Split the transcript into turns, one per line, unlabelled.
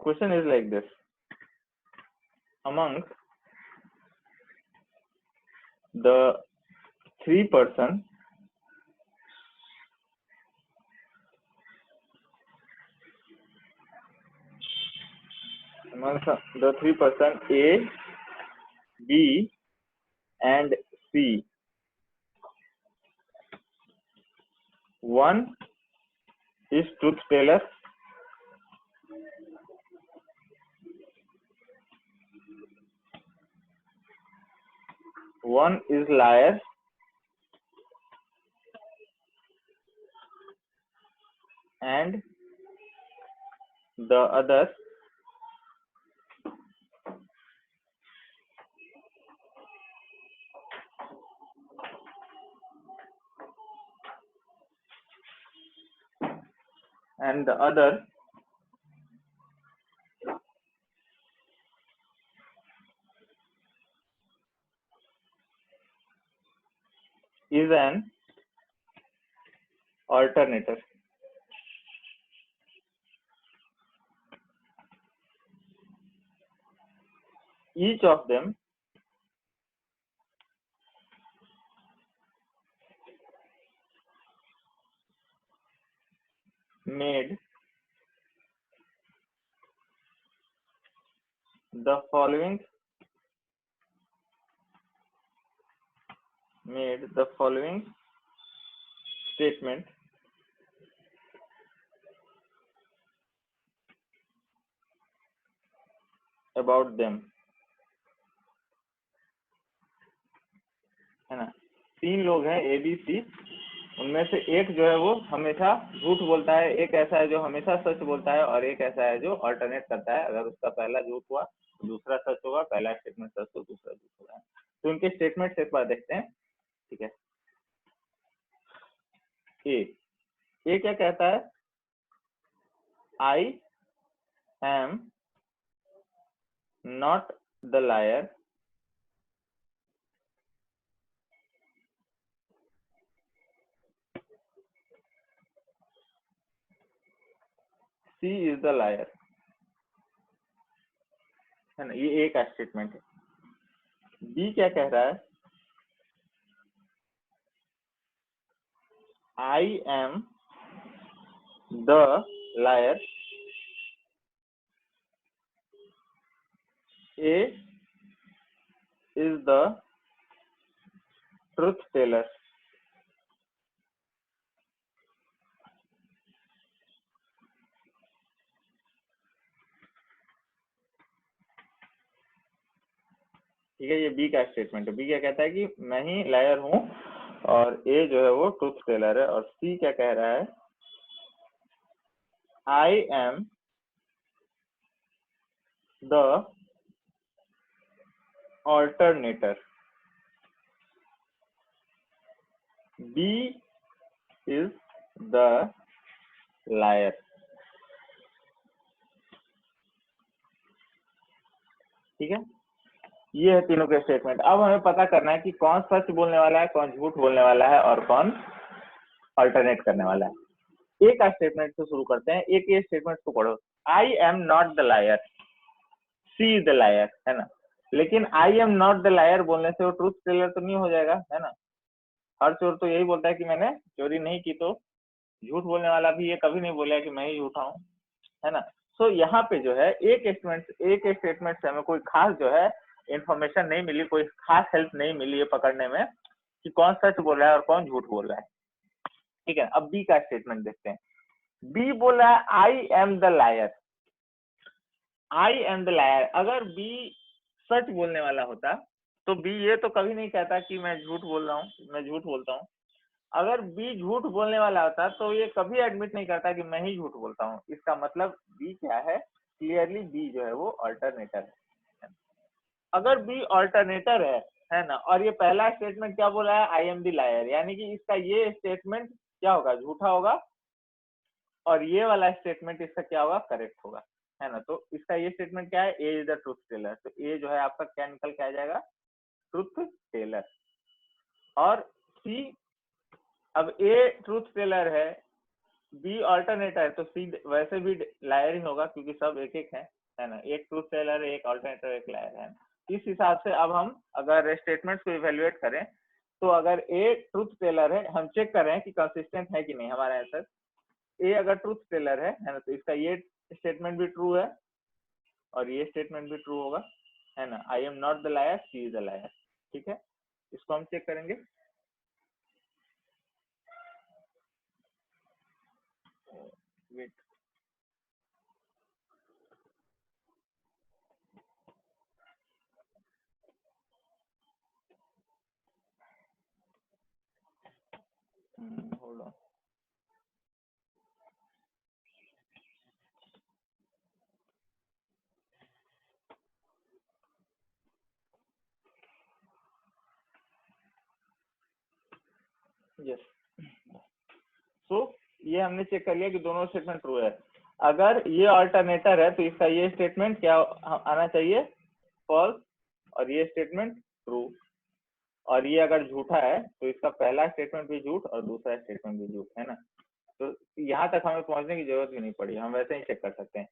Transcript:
Question is like this: among the three person A, B, and C, one is truth teller, one is liar, and the other is an alternator. Each of them made the following statement about them, है ना। तीन लोग हैं A B C, उनमें से एक जो है वो हमेशा झूठ बोलता है, एक ऐसा है जो हमेशा सच बोलता है, और एक ऐसा है जो अल्टरनेट करता है। अगर उसका पहला झूठ हुआ तो दूसरा सच होगा, पहला स्टेटमेंट सच तो दूसरा झूठ होगा। तो उनके स्टेटमेंट एक बार देखते हैं, ठीक है। ए क्या कहता है? I am not the liar, C is the liar, है ना। ये एक स्टेटमेंट है। बी क्या कह रहा है? I am the liar, A is the truth teller. ठीक है, ये बी का स्टेटमेंट है। बी क्या कहता है कि मैं ही लायर हूं, और ए जो है वो ट्रुथ टेलर है। और सी क्या कह रहा है? I am the alternator, B is the liar. ठीक है, ये है तीनों के स्टेटमेंट। अब हमें पता करना है कि कौन सच बोलने वाला है, कौन झूठ बोलने वाला है, और कौन अल्टरनेट करने वाला है। एक स्टेटमेंट से शुरू करते हैं। एक ये स्टेटमेंट को पढ़ो, I am not the liar, C is the liar, है ना। लेकिन I am not the liar बोलने से वो ट्रूथ टेलर तो नहीं हो जाएगा, है ना। हर चोर तो यही बोलता है कि मैंने चोरी नहीं की। तो झूठ बोलने वाला भी ये कभी नहीं बोला कि मैं ही झूठा हूँ, है ना। तो यहाँ पे जो है एक स्टेटमेंट से हमें कोई खास जो है इंफॉर्मेशन नहीं मिली, कोई खास हेल्प नहीं मिली है पकड़ने में कि कौन सच बोल रहा है और कौन झूठ बोल रहा है। ठीक है, अब बी का स्टेटमेंट देखते हैं। बी बोल रहा है I am the liar, I am the liar. अगर बी सच बोलने वाला होता तो बी ये तो कभी नहीं कहता कि मैं झूठ बोल रहा हूँ, मैं झूठ बोलता हूँ। अगर बी झूठ बोलने वाला होता तो ये कभी एडमिट नहीं करता कि मैं ही झूठ बोलता हूँ। इसका मतलब बी क्या है? क्लियरली बी जो है वो अल्टरनेटर है। अगर बी अल्टरनेटर है ना, और ये पहला स्टेटमेंट क्या बोला है? आई एम द लायर, यानी कि इसका ये स्टेटमेंट क्या होगा? झूठा होगा, और ये वाला स्टेटमेंट इसका क्या होगा? करेक्ट होगा, है ना। तो इसका ये स्टेटमेंट क्या है? ए इज द ट्रुथ टेलर। तो ए जो है आपका क्या निकल के आ जाएगा? Truth teller. और सी, अब ए ट्रूथ टेलर है, बी ऑल्टरनेटर है तो सी वैसे भी लायर ही होगा क्योंकि सब एक एक है ना, एक ट्रूथ टेलर है, एक ऑल्टरनेटर, एक लायर है। इस हिसाब से अब हम अगर स्टेटमेंट्स को इवेल्युएट करें तो अगर ए ट्रूथ टेलर है, हम चेक कर रहे हैं कि कंसिस्टेंट है कि नहीं हमारा आंसर। ए अगर ट्रूथ टेलर है ना, तो इसका ये स्टेटमेंट भी ट्रू है और ये स्टेटमेंट भी ट्रू होगा, है ना। I am not the liar, she is the liar. ठीक है, इसको हम चेक करेंगे। Wait, hold on. Yes, so ये हमने चेक कर लिया कि दोनों स्टेटमेंट ट्रू है। अगर ये अल्टरनेटर है तो इसका ये स्टेटमेंट क्या आना चाहिए, फॉल्स, और ये स्टेटमेंट ट्रू। और ये अगर झूठा है तो इसका पहला स्टेटमेंट भी झूठ और दूसरा स्टेटमेंट भी झूठ, है ना। तो यहाँ तक हमें पहुंचने की जरूरत भी नहीं पड़ी, हम वैसे ही चेक कर सकते हैं।